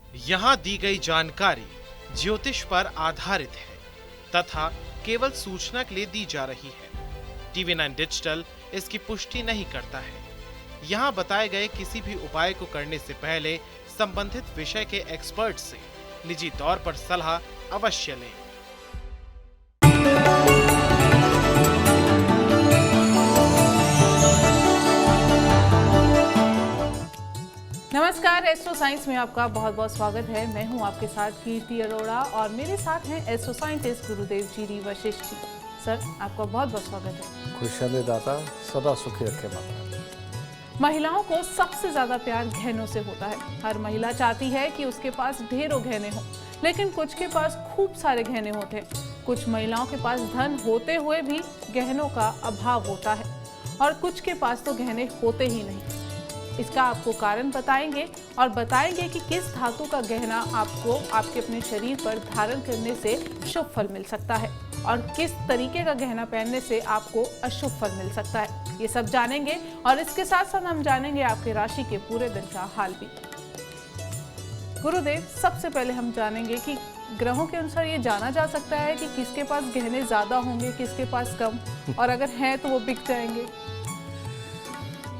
यहाँ दी गई जानकारी ज्योतिष पर आधारित है तथा केवल सूचना के लिए दी जा रही है। TV9 डिजिटल इसकी पुष्टि नहीं करता है। यहाँ बताए गए किसी भी उपाय को करने से पहले संबंधित विषय के एक्सपर्ट से निजी तौर पर सलाह अवश्य लें। नमस्कार, एस्ट्रो साइंस में आपका बहुत बहुत स्वागत है। मैं हूं आपके साथ कीर्ति अरोड़ा और मेरे साथ हैं एस्ट्रो साइंटिस्ट गुरुदेव G D Vashishtha ji. Sir, आपका बहुत बहुत स्वागत है। खुशियां दाता सदा सुखी रखे माता। महिलाओं को सबसे ज्यादा प्यार गहनों से होता है। हर महिला चाहती है कि उसके पास ढेरों गहने हों, लेकिन कुछ के पास खूब सारे गहने होते हैं। कुछ महिलाओं के पास धन होते हुए भी गहनों का अभाव होता है और कुछ के पास तो गहने होते ही नहीं। इसका आपको कारण बताएंगे और बताएंगे कि किस धातु का गहना आपको आपके अपने शरीर पर धारण करने से शुभ फल मिल सकता है और किस तरीके का गहना पहनने से आपको अशुभ फल मिल सकता है। ये सब जानेंगे और इसके साथ साथ हम जानेंगे आपके राशि के पूरे दिन का हाल भी। गुरुदेव, सबसे पहले हम जानेंगे कि ग्रहों के अनुसार ये जाना जा सकता है कि किसके पास गहने ज्यादा होंगे, किसके पास कम, और अगर हैं तो वो बिक जाएंगे।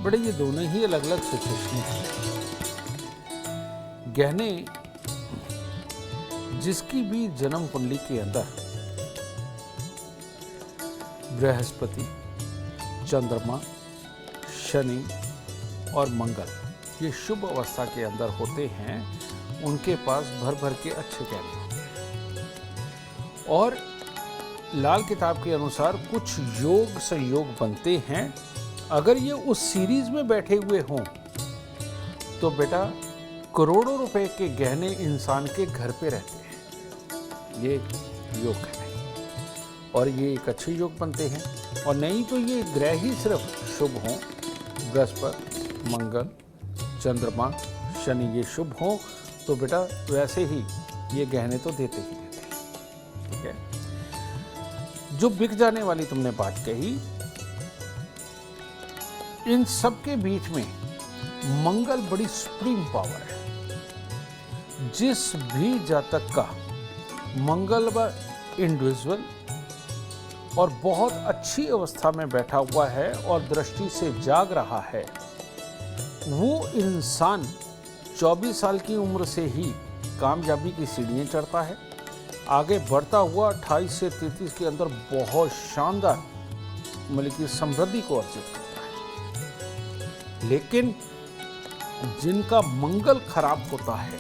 बड़े ये दोनों ही अलग अलग सिचुएशन हैं। गहने जिसकी भी जन्म कुंडली के अंदर बृहस्पति, चंद्रमा, शनि और मंगल ये शुभ अवस्था के अंदर होते हैं, उनके पास भर भर के अच्छे गहने होते हैं। और लाल किताब के अनुसार कुछ योग संयोग बनते हैं। अगर ये उस सीरीज में बैठे हुए हों तो बेटा करोड़ों रुपए के गहने इंसान के घर पे रहते हैं। ये योग है और ये एक अच्छे योग बनते हैं। और नहीं तो ये ग्रह ही सिर्फ शुभ हों, बृहस्पति, मंगल, चंद्रमा, शनि ये शुभ हों तो बेटा वैसे ही ये गहने तो देते ही देते हैं। ठीक है। जो बिक जाने वाली तुमने बात कही, इन सब के बीच में मंगल बड़ी सुप्रीम पावर है। जिस भी जातक का मंगल व इंडिविजुअल और बहुत अच्छी अवस्था में बैठा हुआ है और दृष्टि से जाग रहा है, वो इंसान 24 साल की उम्र से ही कामयाबी की सीढ़ियां चढ़ता है। आगे बढ़ता हुआ 28 से 33 के अंदर बहुत शानदार मतलब की समृद्धि को अर्जित करता है। लेकिन जिनका मंगल खराब होता है,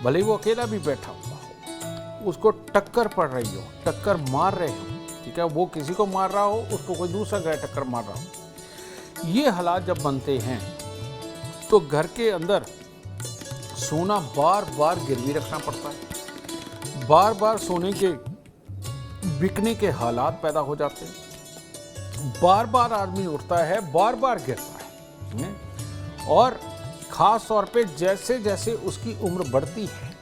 भले वो अकेला भी बैठा हुआ हो, उसको टक्कर पड़ रही हो, टक्कर मार रहे हो, ठीक है, वो किसी को मार रहा हो, उसको कोई दूसरा ग्रह टक्कर मार रहा हो, ये हालात जब बनते हैं तो घर के अंदर सोना बार बार गिरवी रखना पड़ता है। बार बार सोने के बिकने के हालात पैदा हो जाते हैं। बार बार आदमी उठता है, बार बार गिरता है। और खास तौर पे जैसे जैसे उसकी उम्र बढ़ती है,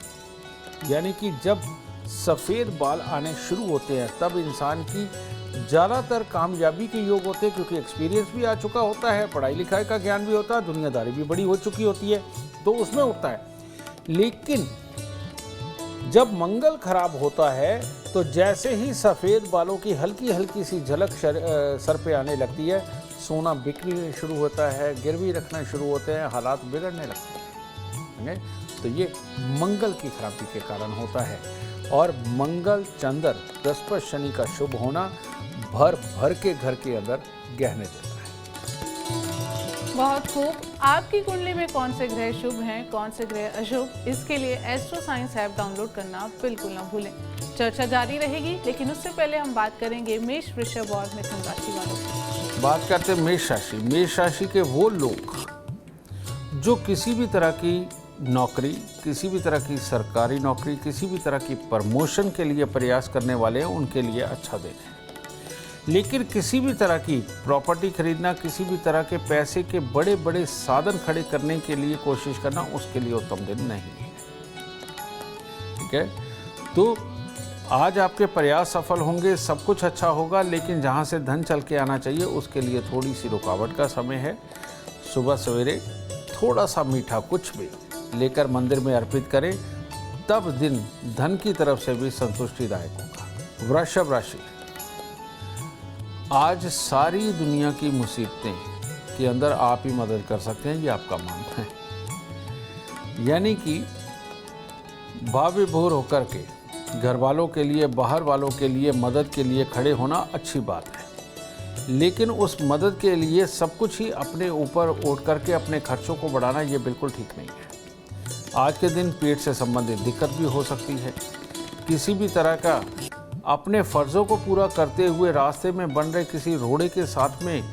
यानी कि जब सफ़ेद बाल आने शुरू होते हैं, तब इंसान की ज़्यादातर कामयाबी के योग होते हैं, क्योंकि एक्सपीरियंस भी आ चुका होता है, पढ़ाई लिखाई का ज्ञान भी होता है, दुनियादारी भी बड़ी हो चुकी होती है, तो उसमें उठता है। लेकिन जब मंगल खराब होता है तो जैसे ही सफ़ेद बालों की हल्की हल्की सी झलक सर पे आने लगती है, सोना बिकने शुरू होता है, गिरवी रखना शुरू होते हैं, हालात बिगड़ने लगते हैं। तो ये मंगल की खराबी के कारण होता है। और मंगल, चंद्र, बृहस्पति, शनि का शुभ होना भर भर के घर के अंदर गहने देता है। बहुत खूब। आपकी कुंडली में कौन से ग्रह शुभ हैं, कौन से ग्रह अशुभ, इसके लिए एस्ट्रो साइंस ऐप डाउनलोड करना बिल्कुल ना भूलें। चर्चा जारी रहेगी, लेकिन उससे पहले हम बात करेंगे मेष, वृषभ और मिथुन राशि वालों की। बात करते हैं मेष राशि। मेष राशि के वो लोग जो किसी भी तरह की नौकरी, किसी भी तरह की सरकारी नौकरी, किसी भी तरह की प्रमोशन के लिए प्रयास करने वाले हैं, उनके लिए अच्छा दिन है। लेकिन किसी भी तरह की प्रॉपर्टी खरीदना, किसी भी तरह के पैसे के बड़े बड़े साधन खड़े करने के लिए कोशिश करना, उसके लिए उत्तम दिन नहीं है। ठीक है, तो आज आपके प्रयास सफल होंगे, सब कुछ अच्छा होगा, लेकिन जहाँ से धन चल के आना चाहिए उसके लिए थोड़ी सी रुकावट का समय है। सुबह सवेरे थोड़ा सा मीठा कुछ भी लेकर मंदिर में अर्पित करें, तब दिन धन की तरफ से भी संतुष्टिदायक होगा। वृषभ राशि, आज सारी दुनिया की मुसीबतें के अंदर आप ही मदद कर सकते हैं, ये आपका मानना है। यानी कि भाव विभोर होकर के घर वालों के लिए, बाहर वालों के लिए मदद के लिए खड़े होना अच्छी बात है, लेकिन उस मदद के लिए सब कुछ ही अपने ऊपर उठ करके अपने खर्चों को बढ़ाना ये बिल्कुल ठीक नहीं है। आज के दिन पेट से संबंधित दिक्कत भी हो सकती है। किसी भी तरह का अपने फर्जों को पूरा करते हुए रास्ते में बन रहे किसी रोड़े के साथ में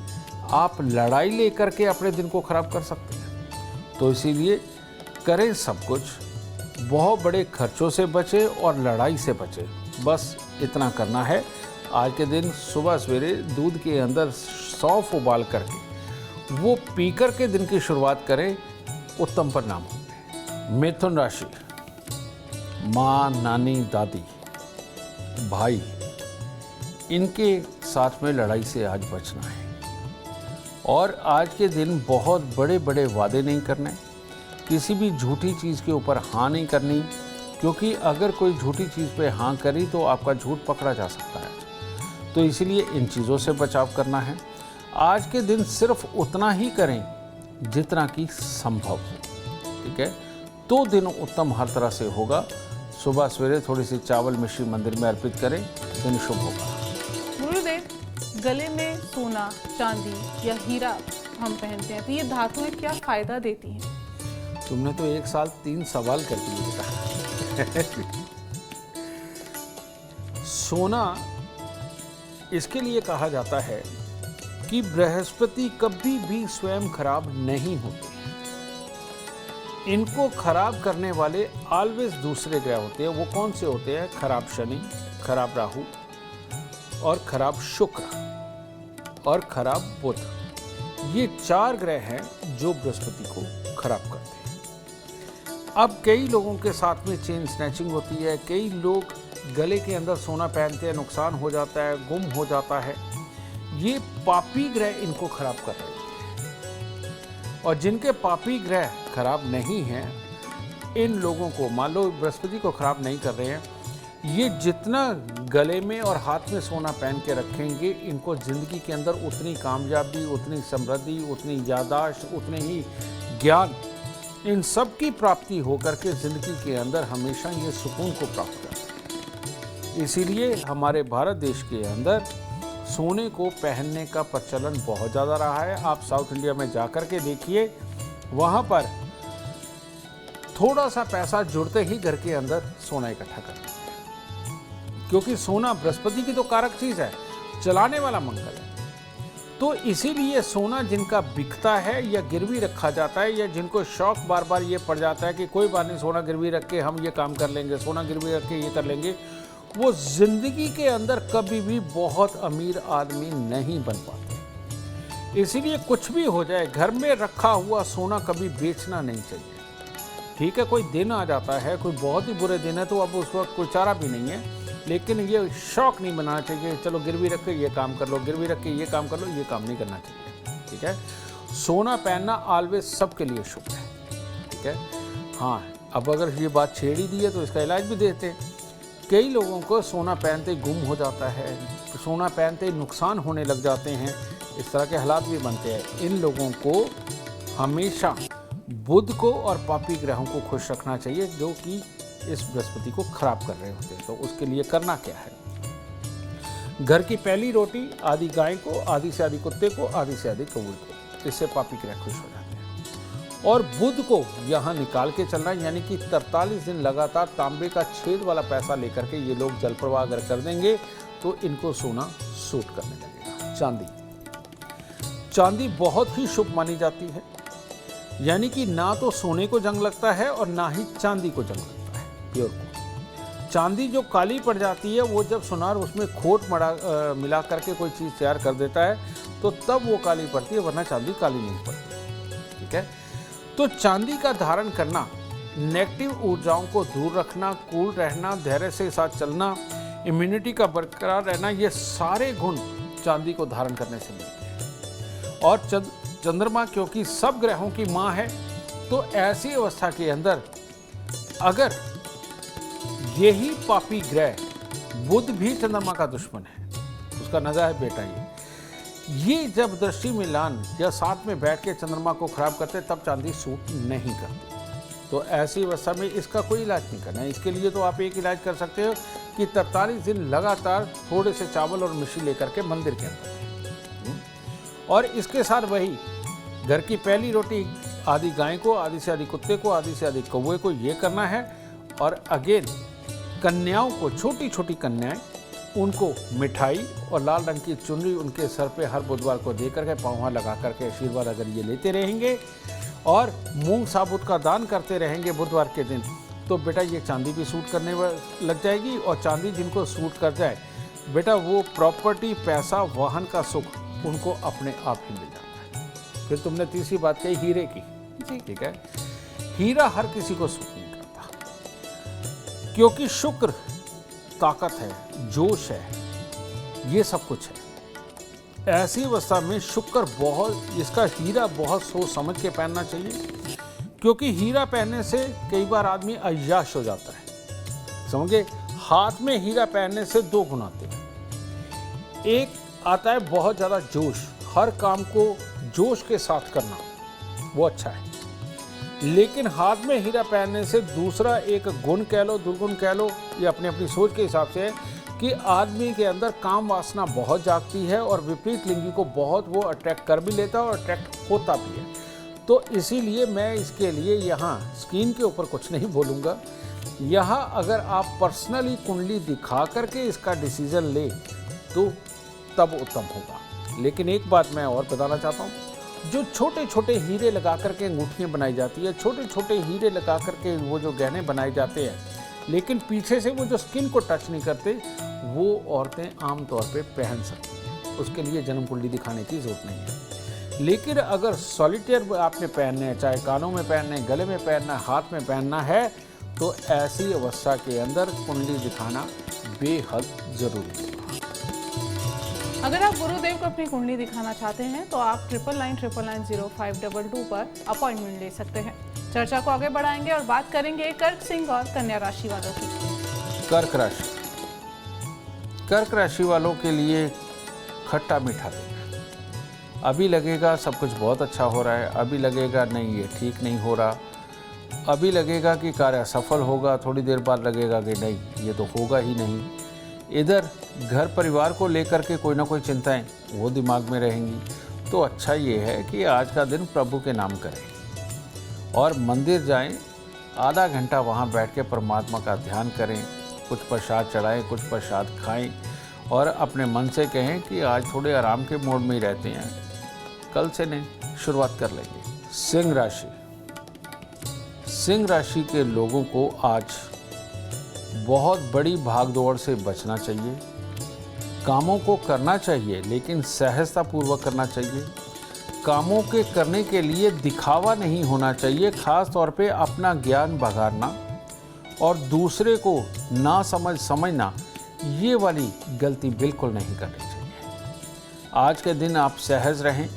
आप लड़ाई लेकर के अपने दिन को खराब कर सकते हैं। तो इसीलिए करें सब कुछ, बहुत बड़े खर्चों से बचे और लड़ाई से बचे, बस इतना करना है। आज के दिन सुबह सवेरे दूध के अंदर सौंफ उबाल करके वो पी करके दिन की शुरुआत करें, उत्तम परिणाम होंगे। मिथुन राशि, माँ, नानी, दादी, भाई, इनके साथ में लड़ाई से आज बचना है। और आज के दिन बहुत बड़े बड़े वादे नहीं करने, किसी भी झूठी चीज़ के ऊपर हाँ नहीं करनी, क्योंकि अगर कोई झूठी चीज़ पे हाँ करी तो आपका झूठ पकड़ा जा सकता है। तो इसीलिए इन चीज़ों से बचाव करना है। आज के दिन सिर्फ उतना ही करें जितना कि संभव हो, ठीक है? तो दिन उत्तम हर तरह से होगा। सुबह सवेरे थोड़ी सी चावल मिश्री मंदिर में अर्पित करें, दिन शुभ होगा। गुरुदेव, गले में सोना, चांदी या हीरा हम पहनते हैं, तो ये धातुएं क्या फायदा देती हैं? तुमने तो एक साल 3 सवाल कर दिए बेटा। सोना इसके लिए कहा जाता है कि बृहस्पति कभी भी स्वयं खराब नहीं होते। इनको खराब करने वाले ऑलवेज दूसरे ग्रह होते हैं। वो कौन से होते हैं? खराब शनि, खराब राहु और खराब शुक्र और खराब बुध। ये 4 ग्रह हैं जो बृहस्पति को खराब करते हैं। अब कई लोगों के साथ में चेन स्नैचिंग होती है, कई लोग गले के अंदर सोना पहनते हैं, नुकसान हो जाता है, गुम हो जाता है। ये पापी ग्रह इनको खराब कर रहे हैं। और जिनके पापी ग्रह खराब नहीं हैं, इन लोगों को, मान लो बृहस्पति को खराब नहीं कर रहे हैं, ये जितना गले में और हाथ में सोना पहन के रखेंगे, इनको जिंदगी के अंदर उतनी कामयाबी, उतनी समृद्धि, उतनी याददाश्त, उतने ही ज्ञान, इन सब की प्राप्ति होकर के जिंदगी के अंदर हमेशा ये सुकून को प्राप्त करते हैं। इसीलिए हमारे भारत देश के अंदर सोने को पहनने का प्रचलन बहुत ज़्यादा रहा है। आप साउथ इंडिया में जाकर के देखिए, वहाँ पर थोड़ा सा पैसा जुड़ते ही घर के अंदर सोना इकट्ठा कर देते हैं, क्योंकि सोना बृहस्पति की तो कारक चीज़ है, चलाने वाला मंगल है। तो इसीलिए सोना जिनका बिकता है या गिरवी रखा जाता है, या जिनको शौक बार बार ये पड़ जाता है कि कोई बात नहीं, सोना गिरवी रख के हम ये काम कर लेंगे, सोना गिरवी रख के ये कर लेंगे, वो जिंदगी के अंदर कभी भी बहुत अमीर आदमी नहीं बन पाते। इसीलिए कुछ भी हो जाए, घर में रखा हुआ सोना कभी बेचना नहीं चाहिए। ठीक है, कोई दिन आ जाता है, कोई बहुत ही बुरे दिन है, तो अब उस वक्त कोई चारा भी नहीं है, लेकिन ये शौक नहीं बनाना चाहिए, चलो गिरवी रख के ये काम कर लो, गिरवी रख के ये काम कर लो, ये काम नहीं करना चाहिए। ठीक है, सोना पहनना ऑलवेज सबके लिए शुभ है। ठीक है, हाँ, अब अगर ये बात छेड़ी दी है तो इसका इलाज भी देते हैं। कई लोगों को सोना पहनते ही गुम हो जाता है, सोना पहनते ही नुकसान होने लग जाते हैं, इस तरह के हालात भी बनते हैं। इन लोगों को हमेशा बुध को और पापी ग्रहों को खुश रखना चाहिए, जो कि इस बृहस्पति को खराब कर रहे होते हैं। तो उसके लिए करना क्या है? घर की पहली रोटी आधी गाय को, आधी से आधी कुत्ते को, आधी से आधी कौवे को, इससे पापी ग्रह खुश हो जाते हैं। और बुध को यहाँ निकाल के चलना, यानी कि 43 दिन लगातार तांबे का छेद वाला पैसा लेकर के ये लोग जल प्रवाह अगर कर देंगे तो इनको सोना सूट करने लगेगा। चांदी बहुत ही शुभ मानी जाती है, यानी कि ना तो सोने को जंग लगता है और ना ही चांदी को जंग लगता है। प्योर को चांदी जो काली पड़ जाती है, वो जब सुनार उसमें खोट मिला करके कोई चीज़ तैयार कर देता है तो तब वो काली पड़ती है, वरना चांदी काली नहीं पड़ती। ठीक है, तो चांदी का धारण करना, नेगेटिव ऊर्जाओं को दूर रखना, कूल रहना, धैर्य से साथ चलना, इम्यूनिटी का बरकरार रहना, ये सारे गुण चांदी को धारण करने से मिलते हैं। और चंद्रमा क्योंकि सब ग्रहों की माँ है, तो ऐसी अवस्था के अंदर अगर यही पापी ग्रह बुध भी चंद्रमा का दुश्मन है, उसका नजा है बेटा ये जब दृष्टि मिलान या साथ में बैठ के चंद्रमा को खराब करते तब चांदी सूट नहीं करती। तो ऐसी अवस्था में इसका कोई इलाज नहीं करना है। इसके लिए तो आप एक इलाज कर सकते हो कि 43 दिन लगातार थोड़े से चावल और मिश्री लेकर के मंदिर के अंदर, और इसके साथ वही घर की पहली रोटी आधी गाय को, आधी से आधी कुत्ते को, आधी से आधी कौवे को, ये करना है। और अगेन कन्याओं को, छोटी छोटी कन्याएं, उनको मिठाई और लाल रंग की चुनरी उनके सर पे हर बुधवार को दे करके पाँव लगा करके आशीर्वाद अगर ये लेते रहेंगे और मूंग साबुत का दान करते रहेंगे बुधवार के दिन, तो बेटा ये चांदी भी सूट करने लग जाएगी। और चांदी जिनको सूट कर जाए बेटा, वो प्रॉपर्टी, पैसा, वाहन का सुख उनको अपने आप ही मिल जाता है। फिर तुमने तीसरी बात कही हीरे की, ठीक है। हीरा हर किसी को सूट नहीं करता, क्योंकि शुक्र ताकत है, जोश है, ये सब कुछ है। ऐसी अवस्था में शुक्र बहुत, इसका हीरा बहुत सोच समझ के पहनना चाहिए, क्योंकि हीरा पहनने से कई बार आदमी अय्याश हो जाता है। समझे, हाथ में हीरा पहनने से दो गुण आते हैं। एक आता है बहुत ज़्यादा जोश, हर काम को जोश के साथ करना, वो अच्छा है। लेकिन हाथ में हीरा पहनने से दूसरा एक गुण कह लो, दुर्गुण कह लो, ये अपनी अपनी सोच के हिसाब से है कि आदमी के अंदर काम वासना बहुत जागती है और विपरीत लिंगी को बहुत वो अट्रैक्ट कर भी लेता है और अट्रैक्ट होता भी है। तो इसीलिए मैं इसके लिए यहाँ स्क्रीन के ऊपर कुछ नहीं बोलूँगा। यहाँ अगर आप पर्सनली कुंडली दिखा करके इसका डिसीजन ले तो तब उत्तम होगा। लेकिन एक बात मैं और बताना चाहता हूँ, जो छोटे छोटे हीरे लगा करके अंगूठियाँ बनाई जाती है, छोटे छोटे हीरे लगा करके वो जो गहने बनाए जाते हैं, लेकिन पीछे से वो जो स्किन को टच नहीं करते, वो औरतें आम तौर पे पहन सकती हैं। उसके लिए जन्म कुंडली दिखाने की ज़रूरत नहीं है। लेकिन अगर सॉलिटेयर आपने पहनने हैं, चाहे कानों में पहनने, गले में पहनना है, हाथ में पहनना है, तो ऐसी अवस्था के अंदर कुंडली दिखाना बेहद ज़रूरी है। अगर आप गुरुदेव को अपनी कुंडली दिखाना चाहते हैं तो आप 99990522 पर अपॉइंटमेंट ले सकते हैं। चर्चा को आगे बढ़ाएंगे और बात करेंगे कर्क सिंह और कन्या राशि वालों की। कर्क राशि, कर्क राशि वालों के लिए खट्टा मीठा दिन। अभी लगेगा सब कुछ बहुत अच्छा हो रहा है, अभी लगेगा नहीं ये ठीक नहीं हो रहा, अभी लगेगा कि कार्य सफल होगा, थोड़ी देर बाद लगेगा कि नहीं ये तो होगा ही नहीं। इधर घर परिवार को लेकर के कोई ना कोई चिंताएं वो दिमाग में रहेंगी। तो अच्छा ये है कि आज का दिन प्रभु के नाम करें और मंदिर जाएं, आधा घंटा वहाँ बैठ के परमात्मा का ध्यान करें, कुछ प्रसाद चढ़ाएं, कुछ प्रसाद खाएं और अपने मन से कहें कि आज थोड़े आराम के मोड में ही रहते हैं, कल से नहीं शुरुआत कर लेंगे। सिंह राशि, सिंह राशि के लोगों को आज बहुत बड़ी भागदौड़ से बचना चाहिए। कामों को करना चाहिए लेकिन सहजतापूर्वक करना चाहिए। कामों के करने के लिए दिखावा नहीं होना चाहिए, खास तौर पे अपना ज्ञान बघाड़ना और दूसरे को ना समझना, ये वाली गलती बिल्कुल नहीं करनी चाहिए। आज के दिन आप सहज रहें,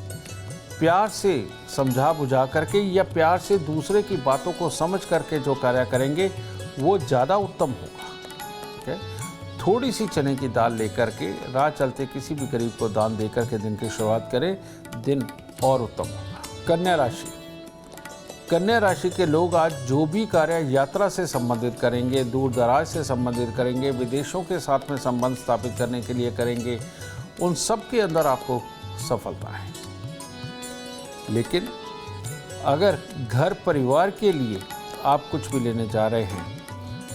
प्यार से समझा बुझा करके या प्यार से दूसरे की बातों को समझ करके जो कार्य करेंगे वो ज़्यादा उत्तम होगा। ठीक है, थोड़ी सी चने की दाल लेकर के राह चलते किसी भी गरीब को दान देकर के दिन की शुरुआत करें, दिन और उत्तम होगा। कन्या राशि, कन्या राशि के लोग आज जो भी कार्य यात्रा से संबंधित करेंगे, दूर दराज से संबंधित करेंगे, विदेशों के साथ में संबंध स्थापित करने के लिए करेंगे, उन सब के अंदर आपको सफलता है। लेकिन अगर घर परिवार के लिए आप कुछ भी लेने जा रहे हैं,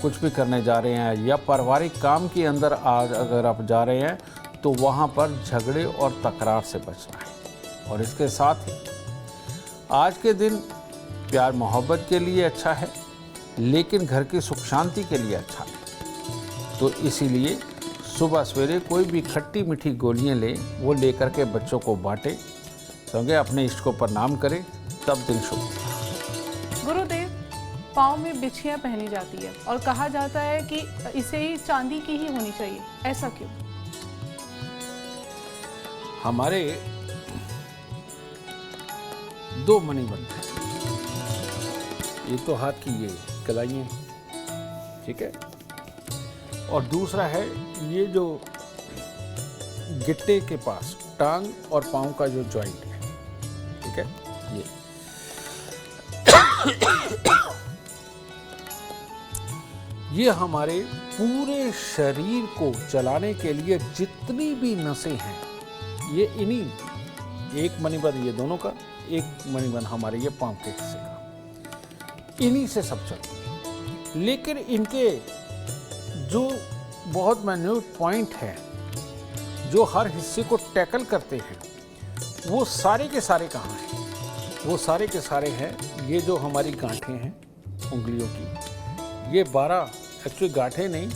कुछ भी करने जा रहे हैं या पारिवारिक काम के अंदर आज अगर आप जा रहे हैं, तो वहाँ पर झगड़े और तकरार से बचना है। और इसके साथ ही आज के दिन प्यार मोहब्बत के लिए अच्छा है, लेकिन घर की सुख शांति के लिए अच्छा नहीं। तो इसीलिए सुबह सवेरे कोई भी खट्टी मीठी गोलियां लें, वो लेकर के बच्चों को बांटें, समझे, अपने इष्ट को प्रणाम करें, तब दिन शुभ होगा। गुरुदेव, पाँव में बिछियाँ पहनी जाती है और कहा जाता है कि इसे ही चांदी की ही होनी चाहिए, ऐसा क्यों? हमारे दो मणि बनते हैं, एक तो हाथ की ये कलाइयाँ, ठीक है, और दूसरा है ये जो गिट्टे के पास टांग और पाँव का जो जॉइंट है, ठीक है, ये हमारे पूरे शरीर को चलाने के लिए जितनी भी नसें हैं, ये इन्हीं, एक मणिबंध ये दोनों का, एक मणिबंध हमारे ये पाँव के हिस्से का, इन्हीं से सब चलती है। लेकिन इनके जो बहुत मैन्यूट पॉइंट है जो हर हिस्से को टैकल करते हैं, वो सारे के सारे कहाँ हैं? वो सारे के सारे हैं ये जो हमारी गांठें हैं उंगलियों की, ये 12 एक्चुअली गांठें नहीं,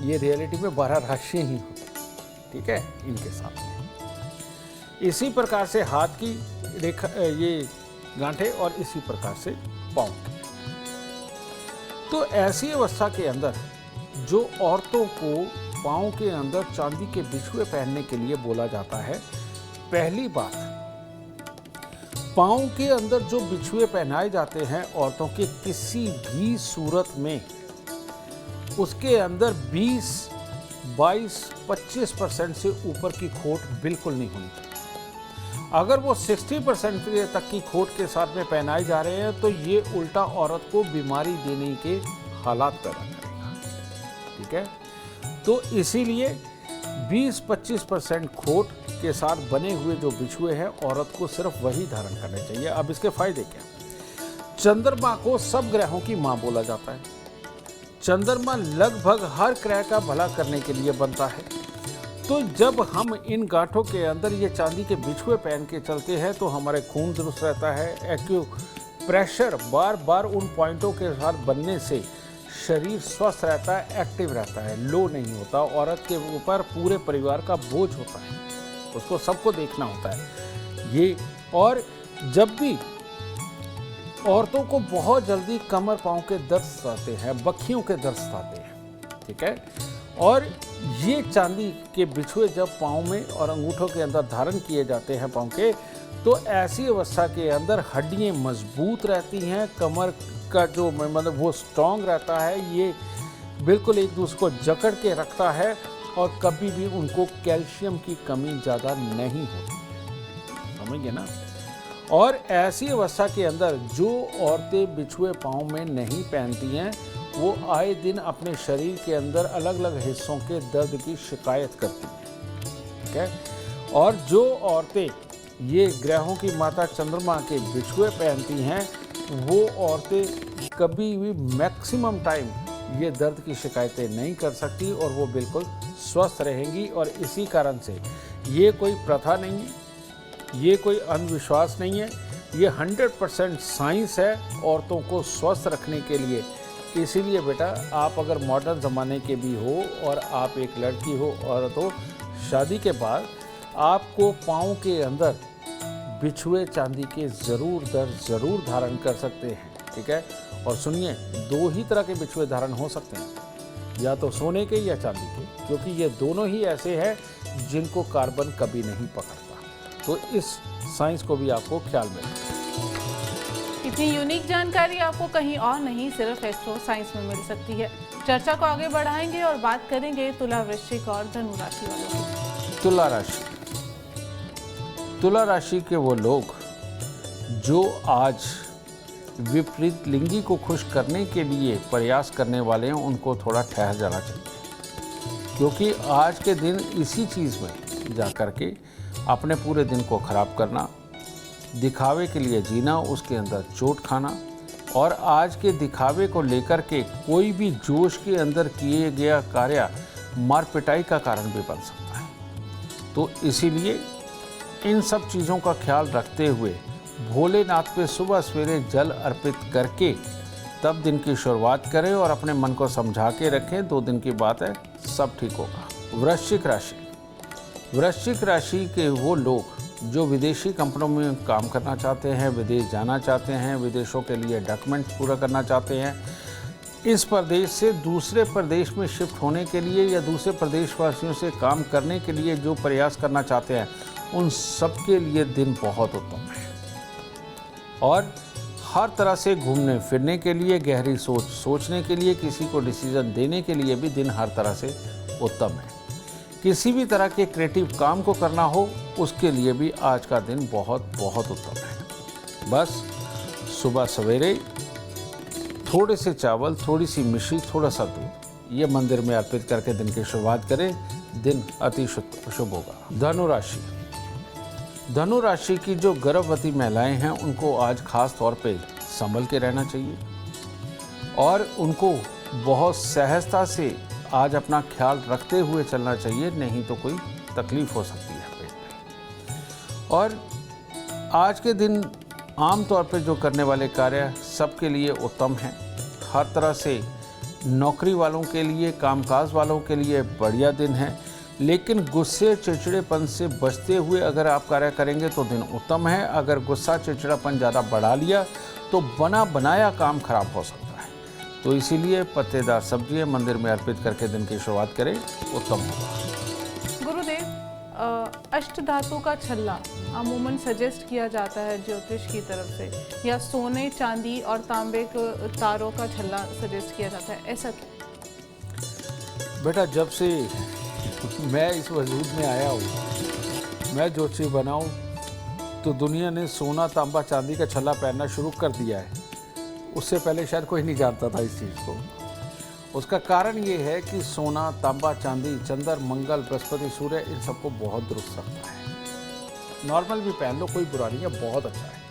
ये रियलिटी में 12 राशियाँ ही होती, ठीक है, इनके साथ में। इसी प्रकार से हाथ की रेखा, ये गांठें, और इसी प्रकार से पाँव की। तो ऐसी अवस्था के अंदर जो औरतों को पाँव के अंदर चांदी के बिछुए पहनने के लिए बोला जाता है, पहली बात, पाँव के अंदर जो बिछुए पहनाए जाते हैं औरतों के, किसी भी सूरत में उसके अंदर 20, 22, 25% से ऊपर की खोट बिल्कुल नहीं होनी चाहिए। अगर वो 60% तक की खोट के साथ में पहनाए जा रहे हैं तो ये उल्टा औरत को बीमारी देने के हालात पैदा करेगा, ठीक है। तो इसीलिए 20-25% खोट के साथ बने हुए जो बिछुए हैं, औरत को सिर्फ वही धारण करने चाहिए। अब इसके फायदे क्या? चंद्रमा को सब ग्रहों की मां बोला जाता है। चंद्रमा लगभग हर ग्रह का भला करने के लिए बनता है। तो जब हम इन गांठों के अंदर ये चांदी के बिछुए पहन के चलते हैं तो हमारे खून दुरुस्त रहता है। एक्यूप्रेशर बार बार उन पॉइंटों के साथ बनने से शरीर स्वस्थ रहता है, एक्टिव रहता है, लो नहीं होता। औरत के ऊपर पूरे परिवार का बोझ होता है, उसको सबको देखना होता है ये। और जब भी औरतों को बहुत जल्दी कमर पाँव के दर्द आते हैं, बखियों के दर्द आते हैं, ठीक है, और ये चांदी के बिछुए जब पाँव में और अंगूठों के अंदर धारण किए जाते हैं पाँव के, तो ऐसी अवस्था के अंदर हड्डियाँ मजबूत रहती हैं, कमर का जो मतलब वो स्ट्रॉन्ग रहता है, ये बिल्कुल एक दूसरे को जकड़ के रखता है और कभी भी उनको कैल्शियम की कमी ज़्यादा नहीं होती, समझिए ना। और ऐसी अवस्था के अंदर जो औरतें बिछुए पाँव में नहीं पहनती हैं, वो आए दिन अपने शरीर के अंदर अलग अलग हिस्सों के दर्द की शिकायत करती हैं, ठीक है। और जो औरतें ये ग्रहों की माता चंद्रमा के बिछुए पहनती हैं, वो औरतें कभी भी मैक्सिमम टाइम ये दर्द की शिकायतें नहीं कर सकती और वो बिल्कुल स्वस्थ रहेंगी। और इसी कारण से ये कोई प्रथा नहीं है, ये कोई अंधविश्वास नहीं है, ये 100% साइंस है औरतों को स्वस्थ रखने के लिए। इसीलिए बेटा, आप अगर मॉडर्न ज़माने के भी हो और आप एक लड़की हो, औरत हो, शादी के बाद आपको पाँव के अंदर बिछुए चांदी के ज़रूर धारण कर सकते हैं, ठीक है। और सुनिए, 2 ही तरह के बिछुए धारण हो सकते हैं, या तो सोने के या चांदी के, क्योंकि ये दोनों ही ऐसे हैं जिनको कार्बन कभी नहीं पकड़ता। तो इस साइंस को भी आपको ख्याल में रखना। इतनी यूनिक जानकारी आपको कहीं और नहीं, सिर्फ एस्ट्रो साइंस में मिल सकती है। चर्चा को आगे बढ़ाएंगे और बात करेंगे तुला, वृश्चिक और धनु राशि वालों की। तुला राशि, तुला राशि के वो लोग जो आज विपरीत लिंगी को खुश करने के लिए प्रयास करने वाले हैं, उनको थोड़ा ठहर जाना चाहिए, क्योंकि आज के दिन इसी चीज़ में जा कर के अपने पूरे दिन को ख़राब करना, दिखावे के लिए जीना, उसके अंदर चोट खाना, और आज के दिखावे को लेकर के कोई भी जोश के अंदर किए गया कार्य मार पिटाई का कारण भी बन सकता है। तो इसीलिए इन सब चीज़ों का ख्याल रखते हुए भोलेनाथ पे सुबह सवेरे जल अर्पित करके तब दिन की शुरुआत करें और अपने मन को समझा के रखें। 2 दिन की बात है, सब ठीक होगा। वृश्चिक राशि, वृश्चिक राशि के वो लोग जो विदेशी कंपनियों में काम करना चाहते हैं, विदेश जाना चाहते हैं, विदेशों के लिए डॉक्यूमेंट्स पूरा करना चाहते हैं, इस प्रदेश से दूसरे प्रदेश में शिफ्ट होने के लिए या दूसरे प्रदेशवासियों से काम करने के लिए जो प्रयास करना चाहते हैं, उन सब के लिए दिन बहुत उत्तम है। और हर तरह से घूमने फिरने के लिए, गहरी सोच सोचने के लिए, किसी को डिसीजन देने के लिए भी दिन हर तरह से उत्तम है। किसी भी तरह के क्रिएटिव काम को करना हो उसके लिए भी आज का दिन बहुत बहुत उत्तम है। बस सुबह सवेरे थोड़े से चावल, थोड़ी सी मिश्री, थोड़ा सा दूध ये मंदिर में अर्पित करके दिन की शुरुआत करें, दिन अति शुभ होगा। धनु राशि। धनु राशि की जो गर्भवती महिलाएं हैं उनको आज खास तौर पे संभल के रहना चाहिए और उनको बहुत सहजता से आज अपना ख्याल रखते हुए चलना चाहिए, नहीं तो कोई तकलीफ हो सकती है पेट में। और आज के दिन आम तौर पे जो करने वाले कार्य सबके लिए उत्तम हैं। हर तरह से नौकरी वालों के लिए, कामकाज वालों के लिए बढ़िया दिन है, लेकिन गुस्से चिड़चिड़ेपन से बचते हुए अगर आप कार्य करेंगे तो दिन उत्तम है। अगर गुस्सा चिड़चिड़ापन ज़्यादा बढ़ा लिया तो बना बनाया काम खराब हो सकता है। तो इसीलिए पत्तेदार सब्जियां मंदिर में अर्पित करके दिन की शुरुआत करें, उत्तम होगा। गुरुदेव, अष्ट धातु का छल्ला अमूमन सजेस्ट किया जाता है ज्योतिष की तरफ से, या सोने, चांदी और तांबे के तारों का छल्ला सजेस्ट किया जाता है, ऐसा क्यों? बेटा, जब से मैं इस वजूद में आया हूँ, मैं ज्योतिषी बना हूँ, तो दुनिया ने सोना, तांबा, चांदी का छल्ला पहनना शुरू कर दिया है। उससे पहले शायद कोई नहीं जानता था इस चीज़ को। उसका कारण ये है कि सोना, तांबा, चांदी, चंद्र, मंगल, बृहस्पति, सूर्य इन सबको बहुत दुरुस्त रखता है। नॉर्मल भी पहन लो, कोई बुरा नहीं है, बहुत अच्छा है,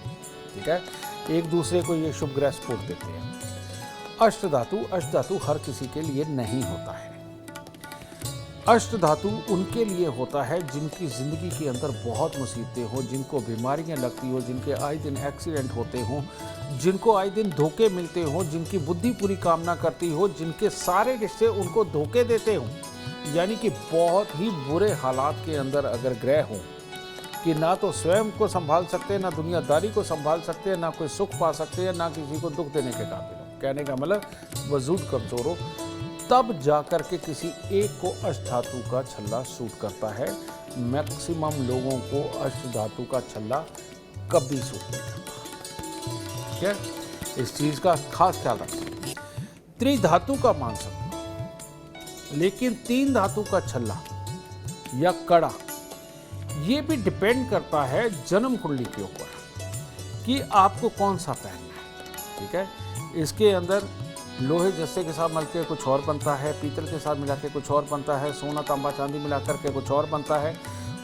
ठीक है। एक दूसरे को ये शुभ ग्रह सपोर्ट देते हैं। अष्ट धातु हर किसी के लिए नहीं होता है। अष्ट धातु उनके लिए होता है जिनकी ज़िंदगी के अंदर बहुत मुसीबतें हो, जिनको बीमारियां लगती हो, जिनके आए दिन एक्सीडेंट होते हों, जिनको आए दिन धोखे मिलते हों, जिनकी बुद्धि पूरी काम ना करती हो, जिनके सारे रिश्ते उनको धोखे देते हों, यानी कि बहुत ही बुरे हालात के अंदर अगर ग्रह हों कि ना तो स्वयं को संभाल सकते हैं, ना दुनियादारी को संभाल सकते हैं, ना कोई सुख पा सकते हैं, ना किसी को दुख देने के काबिल हो, कहने का मतलब वजूद कमज़ोर हो, तब जाकर के किसी एक को अष्ट धातु का छल्ला सूट करता है। मैक्सिमम लोगों को अष्ट धातु का छल्ला कभी सूट नहीं करता, ठीक है। इस चीज़ का खास ख्याल रखें। त्रिधातु का मान सकते हो, लेकिन तीन धातु का छल्ला या कड़ा ये भी डिपेंड करता है जन्म कुंडली के ऊपर कि आपको कौन सा पहनना है, ठीक है। इसके अंदर लोहे जस्से के साथ मिलकर कुछ और बनता है, पीतल के साथ मिला के कुछ और बनता है, सोना, तांबा, चांदी मिला करके कुछ और बनता है।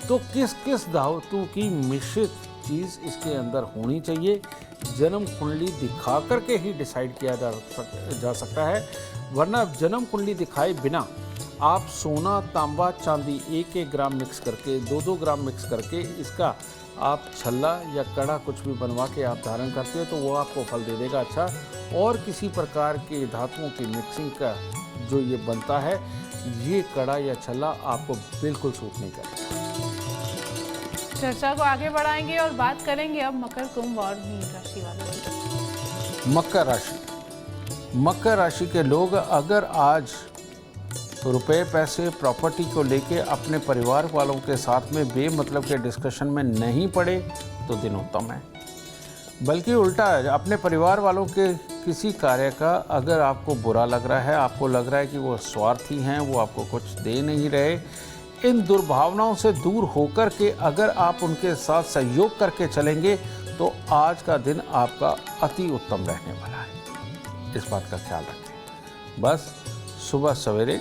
तो किस किस धातु की मिश्रित चीज़ इसके अंदर होनी चाहिए, जन्म कुंडली दिखा करके ही डिसाइड किया जा सकता है। वरना जन्म कुंडली दिखाए बिना आप सोना, तांबा, चांदी 1-1 ग्राम मिक्स करके, 2-2 ग्राम मिक्स करके इसका आप छल्ला या कड़ा कुछ भी बनवा के आप धारण करते हो तो वो आपको फल दे देगा अच्छा। और किसी प्रकार के धातुओं की मिक्सिंग का जो ये बनता है, ये कड़ा या छल्ला आपको बिल्कुल सूट नहीं करेगा। चर्चा को आगे बढ़ाएंगे और बात करेंगे अब मकर, कुंभ और मीन राशि वालों की। मकर राशि के लोग अगर आज रुपए, पैसे, प्रॉपर्टी को लेके अपने परिवार वालों के साथ में बेमतलब के डिस्कशन में नहीं पड़े तो दिन उत्तम है। बल्कि उल्टा अपने परिवार वालों के किसी कार्य का अगर आपको बुरा लग रहा है, आपको लग रहा है कि वो स्वार्थी हैं, वो आपको कुछ दे नहीं रहे, इन दुर्भावनाओं से दूर होकर के अगर आप उनके साथ सहयोग करके चलेंगे तो आज का दिन आपका अति उत्तम रहने वाला है। इस बात का ख्याल रखें। बस सुबह सवेरे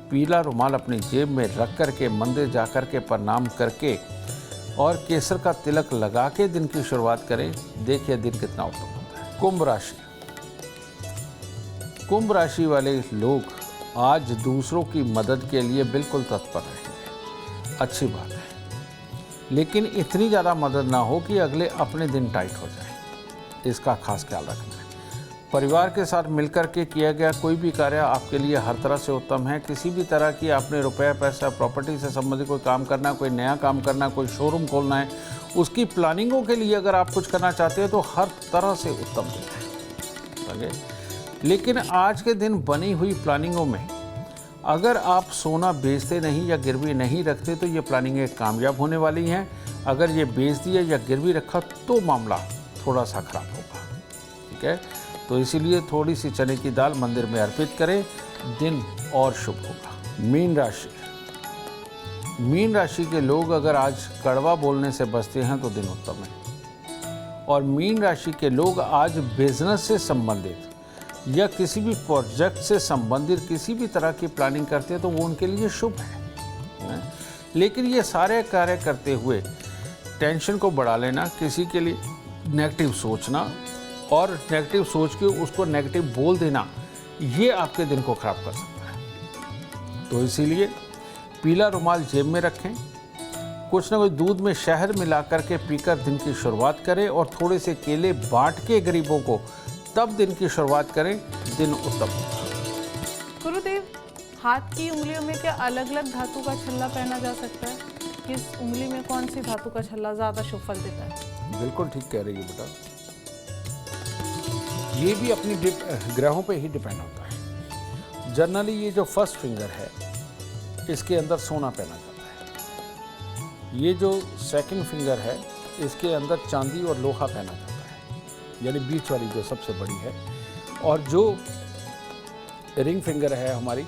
पीला रुमाल अपनी जेब में रख करके मंदिर जा कर के प्रणाम करके और केसर का तिलक लगा के दिन की शुरुआत करें, देखिए दिन कितना उत्तम होता है। कुंभ राशि वाले लोग आज दूसरों की मदद के लिए बिल्कुल तत्पर रहेंगे, अच्छी बात है, लेकिन इतनी ज़्यादा मदद ना हो कि अगले अपने दिन टाइट हो जाए, इसका खास ख्याल रखना है। परिवार के साथ मिलकर के किया गया कोई भी कार्य आपके लिए हर तरह से उत्तम है। किसी भी तरह की आपने रुपया, पैसा, प्रॉपर्टी से संबंधित कोई काम करना, कोई नया काम करना, कोई शोरूम खोलना है, उसकी प्लानिंगों के लिए अगर आप कुछ करना चाहते हैं तो हर तरह से उत्तम दिन है। लेकिन आज के दिन बनी हुई प्लानिंगों में अगर आप सोना बेचते नहीं या गिरवी नहीं रखते तो ये प्लानिंगें कामयाब होने वाली हैं। अगर ये बेच दिया या गिरवी रखा तो मामला थोड़ा सा खराब होगा। ठीक है। तो इसीलिए थोड़ी सी चने की दाल मंदिर में अर्पित करें, दिन और शुभ होगा। मीन राशि, मीन राशि के लोग अगर आज कड़वा बोलने से बचते हैं तो दिन उत्तम है। और मीन राशि के लोग आज बिजनेस से संबंधित या किसी भी प्रोजेक्ट से संबंधित किसी भी तरह की प्लानिंग करते हैं तो वो उनके लिए शुभ है। लेकिन ये सारे कार्य करते हुए टेंशन को बढ़ा लेना, किसी के लिए नेगेटिव सोचना और नेगेटिव सोच के उसको नेगेटिव बोल देना, ये आपके दिन को खराब कर सकता है। तो इसीलिए पीला रुमाल जेब में रखें, कुछ ना कुछ दूध में शहद मिला करके पीकर दिन की शुरुआत करें और थोड़े से केले बांट के गरीबों को तब दिन की शुरुआत करें, दिन उत्तम होगा। गुरुदेव, हाथ की उंगलियों में क्या अलग अलग धातु का छल्ला पहना जा सकता है? किस उंगली में कौन सी धातु का छल्ला ज्यादा शुभ फल देता है? बिल्कुल ठीक कह रही है बेटा, ये भी अपनी ग्रहों पे ही डिपेंड होता है। जनरली ये जो फर्स्ट फिंगर है इसके अंदर सोना पहना जाता है, ये जो सेकंड फिंगर है इसके अंदर चांदी और लोहा पहना जाता है, यानी बीच वाली जो सबसे बड़ी है। और जो रिंग फिंगर है हमारी,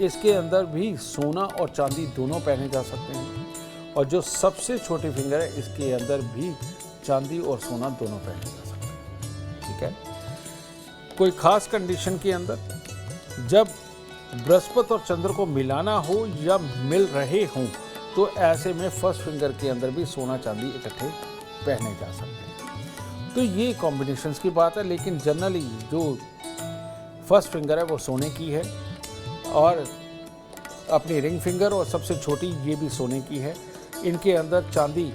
इसके अंदर भी सोना और चांदी दोनों पहने जा सकते हैं। और जो सबसे छोटी फिंगर है इसके अंदर भी चांदी और सोना दोनों पहने जा सकते हैं, ठीक है। कोई खास कंडीशन के अंदर जब बृहस्पति और चंद्र को मिलाना हो या मिल रहे हों तो ऐसे में फर्स्ट फिंगर के अंदर भी सोना चांदी इकट्ठे पहने जा सकते हैं। तो ये कॉम्बिनेशंस की बात है, लेकिन जनरली जो फर्स्ट फिंगर है वो सोने की है और अपनी रिंग फिंगर और सबसे छोटी ये भी सोने की है। इनके अंदर चांदी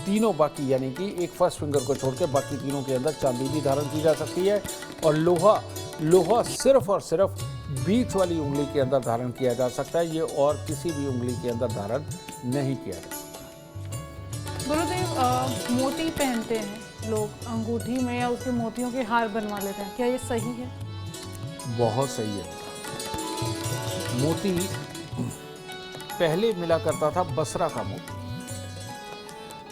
तीनों बाकी, यानी कि एक फर्स्ट फिंगर को छोड़ के बाकी तीनों के अंदर चांदी भी धारण की जा सकती है। और लोहा सिर्फ और सिर्फ बीच वाली उंगली के अंदर धारण किया जा सकता है, ये और किसी भी उंगली के अंदर धारण नहीं किया जा सकता। गुरुदेव, मोती पहनते हैं लोग अंगूठी में या उसके मोतियों के हार बनवा लेते हैं, क्या ये सही है? बहुत सही है। मोती पहले मिला करता था बसरा का मोती।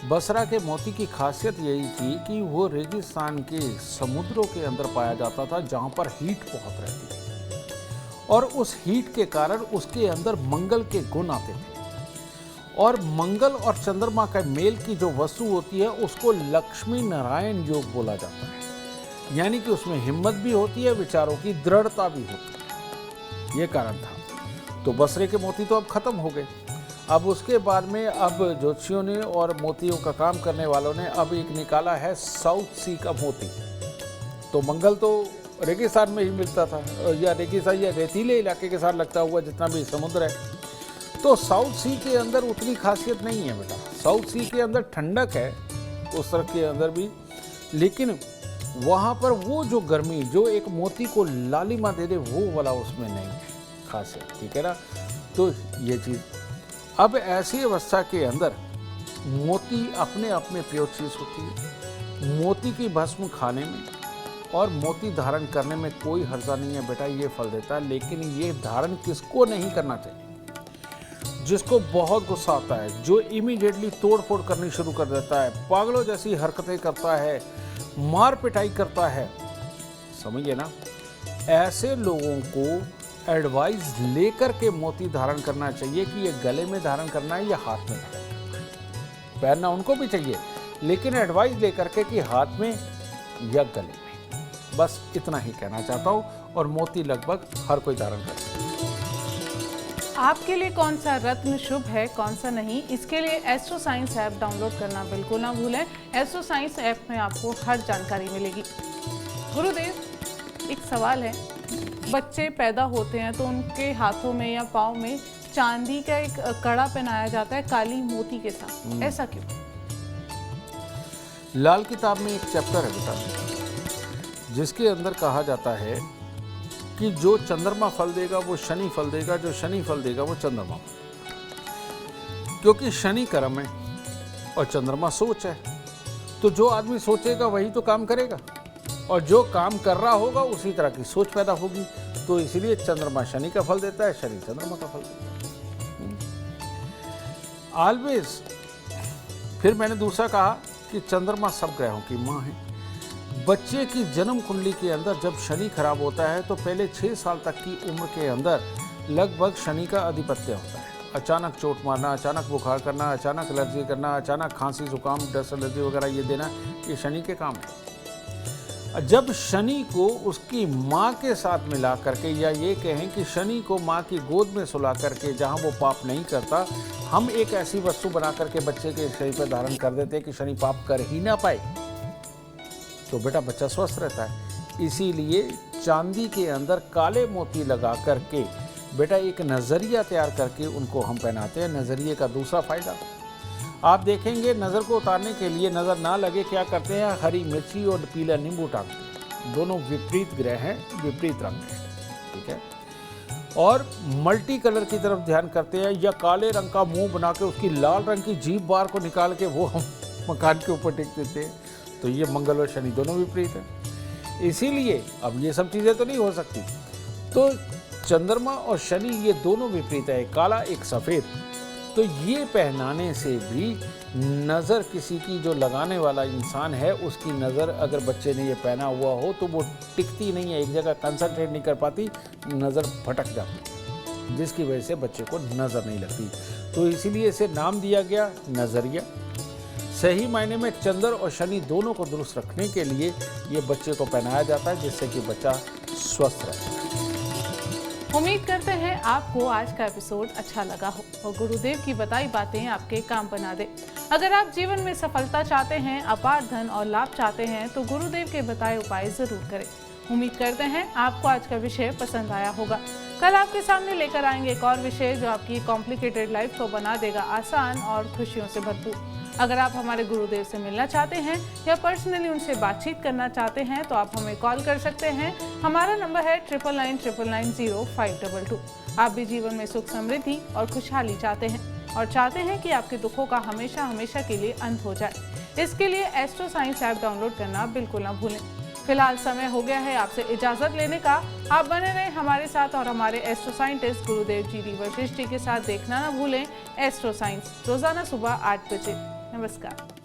बसरा के मोती की खासियत यही थी कि वो रेगिस्तान के समुद्रों के अंदर पाया जाता था जहाँ पर हीट बहुत रहती थी और उस हीट के कारण उसके अंदर मंगल के गुण आते थे। और मंगल और चंद्रमा का मेल की जो वस्तु होती है उसको लक्ष्मी नारायण योग बोला जाता है, यानी कि उसमें हिम्मत भी होती है, विचारों की दृढ़ता भी होती है, ये कारण था। तो बसरे के मोती तो अब खत्म हो गए। अब उसके बाद में अब ज्योतिषियों ने और मोतियों का काम करने वालों ने अब एक निकाला है साउथ सी का मोती। तो मंगल तो रेगिस्तान में ही मिलता था, या रेगिस्तान या रेतीले इलाके के साथ लगता हुआ जितना भी समुद्र है। तो साउथ सी के अंदर उतनी खासियत नहीं है बेटा। साउथ सी के अंदर ठंडक है उस तरफ के अंदर भी, लेकिन वहाँ पर वो जो गर्मी जो एक मोती को लालिमा दे दे वो वाला उसमें नहीं है खासियत, ठीक है ना। तो ये चीज़ अब ऐसी अवस्था के अंदर मोती अपने आप में प्योर चीज़ होती है। मोती की भस्म खाने में और मोती धारण करने में कोई हर्जा नहीं है बेटा, ये फल देता है। लेकिन ये धारण किसको नहीं करना चाहिए? जिसको बहुत गुस्सा आता है, जो इमीडिएटली तोड़ फोड़ करनी शुरू कर देता है, पागलों जैसी हरकतें करता है, मार पिटाई करता है, समझिए ना, ऐसे लोगों को एडवाइस लेकर के मोती धारण करना चाहिए कि ये गले में धारण करना है या हाथ में धारण करना है। पहनना उनको भी चाहिए, लेकिन एडवाइस लेकर के कि हाथ में या गले में। बस इतना ही कहना चाहता हूँ। और मोती लगभग हर कोई धारण कर सकता है। आपके लिए कौन सा रत्न शुभ है, कौन सा नहीं, इसके लिए एस्ट्रो साइंस ऐप डाउनलोड करना बिल्कुल ना भूलें। एस्ट्रो साइंस ऐप में आपको हर जानकारी मिलेगी। गुरुदेव, एक सवाल है, बच्चे पैदा होते हैं तो उनके हाथों में या पाँव में चांदी का एक कड़ा पहनाया जाता है काली मोती के साथ, ऐसा क्यों? लाल किताब में एक चैप्टर है बेटा जिसके अंदर कहा जाता है कि जो चंद्रमा फल देगा वो शनि फल देगा, जो शनि फल देगा वो चंद्रमा फल देगा। क्योंकि शनि कर्म है और चंद्रमा सोच है, तो जो आदमी सोचेगा वही तो काम करेगा और जो काम कर रहा होगा उसी तरह की सोच पैदा होगी। तो इसलिए चंद्रमा शनि का फल देता है, शनि चंद्रमा का फल देता है। ऑलवेज। फिर मैंने दूसरा कहा कि चंद्रमा सब ग्रहों की माँ है। बच्चे की जन्म कुंडली के अंदर जब शनि खराब होता है तो पहले 6 साल तक की उम्र के अंदर लगभग शनि का आधिपत्य होता है। अचानक चोट मारना, अचानक बुखार करना, अचानक एलर्जी करना, अचानक खांसी जुकाम डस्ट एलर्जी वगैरह ये देना, ये शनि के काम है। जब शनि को उसकी माँ के साथ मिला करके, या ये कहें कि शनि को माँ की गोद में सुला करके जहाँ वो पाप नहीं करता, हम एक ऐसी वस्तु बना करके बच्चे के शरीर पर धारण कर देते हैं कि शनि पाप कर ही ना पाए, तो बेटा बच्चा स्वस्थ रहता है। इसीलिए चांदी के अंदर काले मोती लगा करके बेटा एक नज़रिया तैयार करके उनको हम पहनाते हैं। नज़रिए का दूसरा फायदा आप देखेंगे, नज़र को उतारने के लिए, नज़र ना लगे, क्या करते हैं, हरी मिर्ची और पीला नींबू टांगते हैं। दोनों विपरीत ग्रह हैं, विपरीत रंग हैं, ठीक है। और मल्टी कलर की तरफ ध्यान करते हैं, या काले रंग का मुंह बना के उसकी लाल रंग की जीभ बार को निकाल के वो हम मकान के ऊपर टिक देते हैं। तो ये मंगल और शनि दोनों विपरीत हैं। इसीलिए अब ये सब चीज़ें तो नहीं हो सकती, तो चंद्रमा और शनि ये दोनों विपरीत है, एक काला एक सफ़ेद। तो ये पहनाने से भी नज़र किसी की, जो लगाने वाला इंसान है उसकी नज़र, अगर बच्चे ने ये पहना हुआ हो तो वो टिकती नहीं है, एक जगह कंसंट्रेट नहीं कर पाती, नज़र भटक जाती, जिसकी वजह से बच्चे को नज़र नहीं लगती। तो इसीलिए इसे नाम दिया गया नज़रिया। सही मायने में चंद्र और शनि दोनों को दुरुस्त रखने के लिए ये बच्चे को पहनाया जाता है, जिससे कि बच्चा स्वस्थ रहे। उम्मीद करते हैं आपको आज का एपिसोड अच्छा लगा हो और गुरुदेव की बताई बातें आपके काम बना दे। अगर आप जीवन में सफलता चाहते हैं, अपार धन और लाभ चाहते हैं, तो गुरुदेव के बताए उपाय जरूर करें। उम्मीद करते हैं आपको आज का विषय पसंद आया होगा। कल आपके सामने लेकर आएंगे एक और विषय जो आपकी कॉम्प्लिकेटेड लाइफ को बना देगा आसान और खुशियों से भरपूर। अगर आप हमारे गुरुदेव से मिलना चाहते हैं या पर्सनली उनसे बातचीत करना चाहते हैं तो आप हमें कॉल कर सकते हैं। हमारा नंबर है 9999900522। आप भी जीवन में सुख समृद्धि और खुशहाली चाहते हैं और चाहते हैं कि आपके दुखों का हमेशा हमेशा के लिए अंत हो जाए। इसके लिए एस्ट्रो साइंस ऐप डाउनलोड करना बिल्कुल ना भूलें। फिलहाल समय हो गया है आपसे इजाजत लेने का। आप बने रहें हमारे साथ और हमारे एस्ट्रो साइंटिस्ट गुरुदेव जी वशिष्ठ जी के साथ देखना ना भूलें एस्ट्रो साइंस, रोजाना सुबह 8 बजे। नमस्कार।